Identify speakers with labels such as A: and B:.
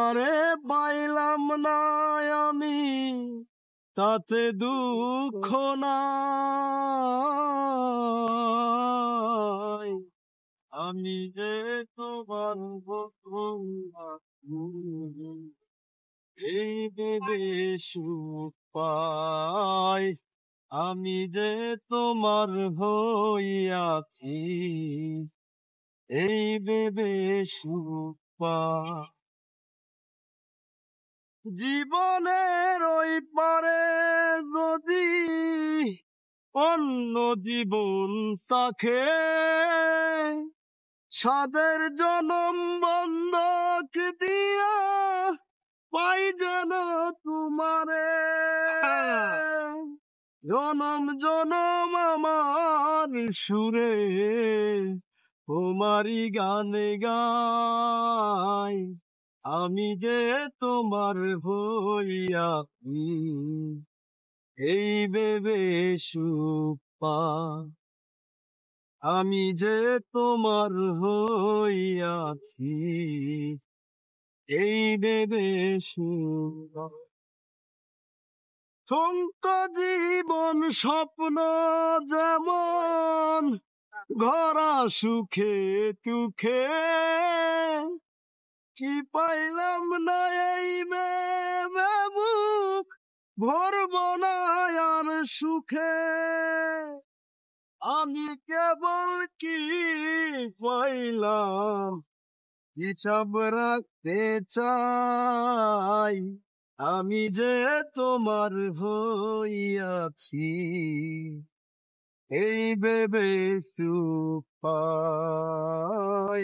A: আরে পাইলাম না আমি, তাতে দুঃখ নাই। আমি যে তোমার বন্ধু, এই ভেবে সুখ পাই। আমি যে তোমার হইয়াছি, এই ভেবে সুখ পাই। জীবনের ওই পারে যদি অন্য জীবন থাকে, সাদের জনম বন্ধক দিয়া পাই যেন তোমারে। জনম জনম আমার সুরে তোমারই গানে গাই। আমি যে তোমার হইয়াছি, এই ভেবে সুখ পাই। আমি যে তোমার হইয়াছি, এই ভেবে সুখ পাই। থমক জীবন স্বপ্ন যেমন গড়া সুখে দুঃখে, কি পাইলাম না এই ভেবে বুক ভরব না আর সুখে। আমি কেবল কি পাইলাম, হিসাব রাখতে চাই। আমি যে তোমার হইয়াছি, এই ভেবে সুখ পাই।